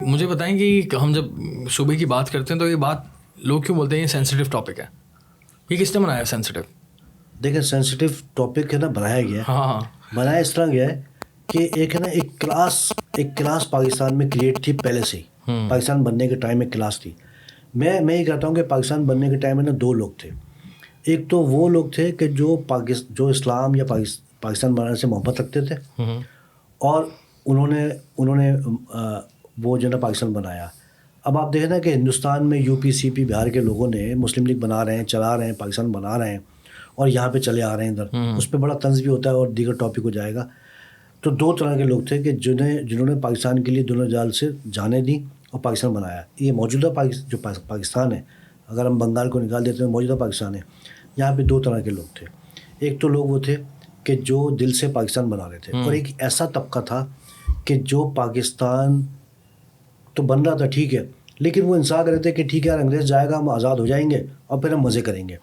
مجھے بتائیں کہ ہم جب صوبے کی بات کرتے ہیں تو یہ بات لوگ کیوں بولتے ہیں یہ سینسیٹیو ٹاپک ہے؟ یہ کس نے بنایا سینسیٹیو؟ دیکھیں سینسیٹیو ٹاپک ہے نا بنایا گیا ہے. ہاں بنایا اس طرح گیا ہے کہ ایک ہے نا ایک کلاس پاکستان میں کریٹ تھی پہلے سے ہی. پاکستان بننے کے ٹائم میں کلاس تھی. میں یہ کہتا ہوں کہ پاکستان بننے کے ٹائم میں نا دو لوگ تھے. ایک تو وہ لوگ تھے کہ جو اسلام یا پاکستان بنانے سے محبت رکھتے تھے اور انہوں نے وہ جو ہے نا پاکستان بنایا. اب آپ دیکھیں نا کہ ہندوستان میں یو پی سی پی بہار کے لوگوں نے مسلم لیگ بنا رہے ہیں, چلا رہے ہیں, پاکستان بنا رہے ہیں اور یہاں پہ چلے آ رہے ہیں ادھر. اس پہ بڑا طنز بھی ہوتا ہے اور دیگر ٹاپک ہو جائے گا. تو دو طرح کے لوگ تھے کہ جنہوں نے پاکستان کے لیے دونوں جال سے جانیں دیں اور پاکستان بنایا. یہ موجودہ جو پاکستان ہے, اگر ہم بنگال کو نکال دیتے ہیں موجودہ پاکستان ہے, یہاں پہ دو طرح کے لوگ تھے. ایک تو لوگ وہ تھے کہ جو دل سے پاکستان بنا رہے تھے اور ایک ایسا طبقہ تھا کہ جو پاکستان تو بن رہا تھا ٹھیک ہے, لیکن وہ انصاف کر رہے تھے کہ ٹھیک ہے یار انگریز جائے گا ہم آزاد ہو جائیں گے اور پھر ہم مزے کریں گے.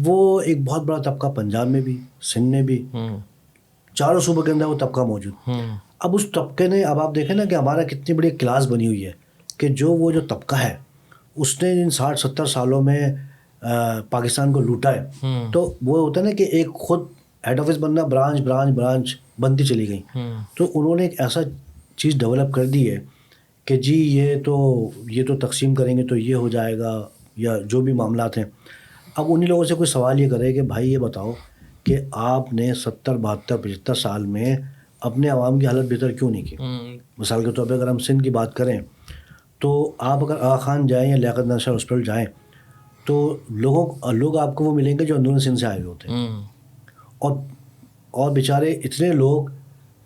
وہ ایک بہت بڑا طبقہ پنجاب میں بھی, سندھ میں بھی, چاروں صوبوں کے اندر وہ طبقہ موجود. اب اس طبقے نے, اب آپ دیکھیں نا کہ ہمارا کتنی بڑی کلاس بنی ہوئی ہے کہ وہ جو طبقہ ہے اس نے ان 60-70 سالوں میں پاکستان کو لوٹا ہے. تو وہ ہوتا ہے نا کہ ایک خود ہیڈ آفس بننا, برانچ بنتی چلی گئی. تو انہوں نے ایک ایسا چیز ڈیولپ کر دی ہے کہ جی یہ تو تقسیم کریں گے تو یہ ہو جائے گا یا جو بھی معاملات ہیں. اب انہی لوگوں سے کوئی سوال یہ کرے کہ بھائی یہ بتاؤ کہ آپ نے 70, 72, 75 سال میں اپنے عوام کی حالت بہتر کیوں نہیں کی؟ مثال کے طور پہ اگر ہم سندھ کی بات کریں تو آپ اگر آغا خان جائیں یا لیاقت ناصر ہاسپٹل جائیں تو لوگ آپ کو وہ ملیں گے جو اندرون سندھ سے آئے ہوئے ہوتے ہیں. اور بیچارے اتنے لوگ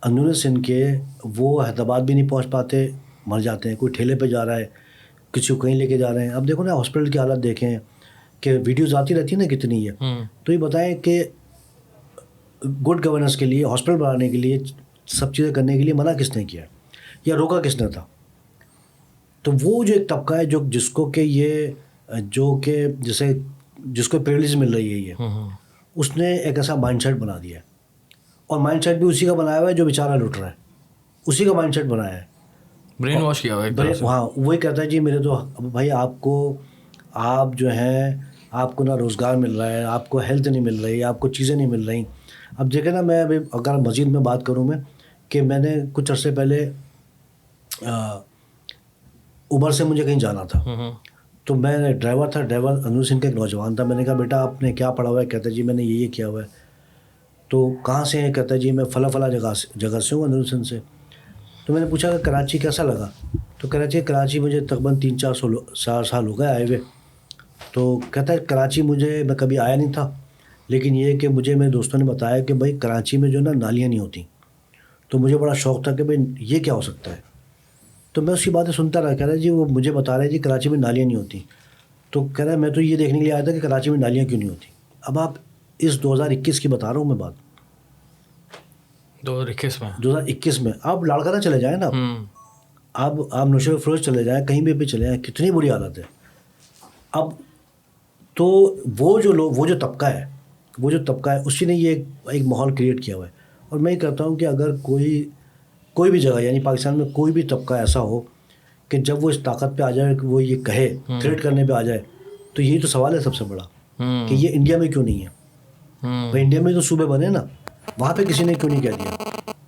اندرون سندھ کے وہ حیدرآباد بھی نہیں پہنچ پاتے, مر جاتے ہیں. کوئی ٹھیلے پہ جا رہا ہے, کسی کو کہیں لے کے جا رہے ہیں. اب دیکھو نا ہاسپٹل کی حالت دیکھیں کہ ویڈیوز آتی رہتی ہیں نا کتنی ہے. تو یہ بتائیں کہ گڈ گورننس کے لیے, ہاسپٹل بنانے کے لیے, سب چیزیں کرنے کے لیے منع کس نے کیا یا روکا کس نے تھا؟ تو وہ جو ایک طبقہ ہے جس کو کہ جس کو پریولیج مل رہی ہے یہ, اس نے ایک ایسا مائنڈ سیٹ بنا دیا ہے. اور مائنڈ سیٹ بھی اسی کا بنایا ہوا ہے جو بیچارہ لوٹ رہا ہے, اسی کا مائنڈ سیٹ بنایا ہے, برین واش کیا ہوا ہے. ہاں وہی کہتا ہے جی میرے تو بھائی آپ جو ہیں آپ کو نہ روزگار مل رہا ہے, آپ کو ہیلتھ نہیں مل رہی, آپ کو چیزیں نہیں مل رہی. اب دیکھیں نا میں ابھی اگر مزید میں بات کروں میں کہ میں نے کچھ عرصے پہلے اوبر سے مجھے کہیں جانا تھا, تو میں ڈرائیور اندرون سندھ کا ایک نوجوان تھا. میں نے کہا بیٹا آپ نے کیا پڑھا ہوا ہے؟ کہتا ہے جی میں نے یہ کیا ہوا ہے. تو کہاں سے ہیں؟ کہتا ہے جی میں فلاں جگہ سے ہوں اندرون سندھ سے. تو میں نے پوچھا کہ کراچی کیسا لگا؟ تو کراچی مجھے تقریباً 3-4 سال ہو گئے آئے ہوئے. تو کہتا ہے کراچی میں کبھی آیا نہیں تھا, لیکن یہ کہ مجھے میرے دوستوں نے بتایا کہ بھائی کراچی میں جو نا نالیاں نہیں ہوتی. تو مجھے بڑا شوق تھا کہ بھائی یہ کیا ہو سکتا ہے. تو میں اس کی باتیں سنتا رہا. کہہ رہا ہے جی وہ مجھے بتا رہے جی کراچی میں نالیاں نہیں ہوتی. تو کہہ رہا ہے میں تو یہ دیکھنے کے لیے آیا تھا کہ کراچی میں نالیاں کیوں نہیں ہوتی. اب آپ اس 2021 کی بتا رہا ہوں میں بات, 2021 میں آپ لاڑکانہ چلے جائیں نا, آپ نوشہر فروز چلے جائیں, کہیں بھی چلے جائیں, کتنی بری حالت ہے. اب تو وہ جو طبقہ ہے اسی نے یہ ایک ماحول کریٹ کیا ہوا ہے. اور میں یہ کہتا ہوں کہ اگر کوئی بھی جگہ یعنی پاکستان میں کوئی بھی طبقہ ایسا ہو کہ جب وہ اس طاقت پہ آ جائے کہ وہ یہ کہے, تھریٹ کرنے پہ آ جائے, تو یہی تو سوال ہے سب سے بڑا کہ یہ انڈیا میں کیوں نہیں ہے. بھائی انڈیا میں تو صوبے بنے نا, وہاں پہ کسی نے کیوں نہیں کہہ دیا.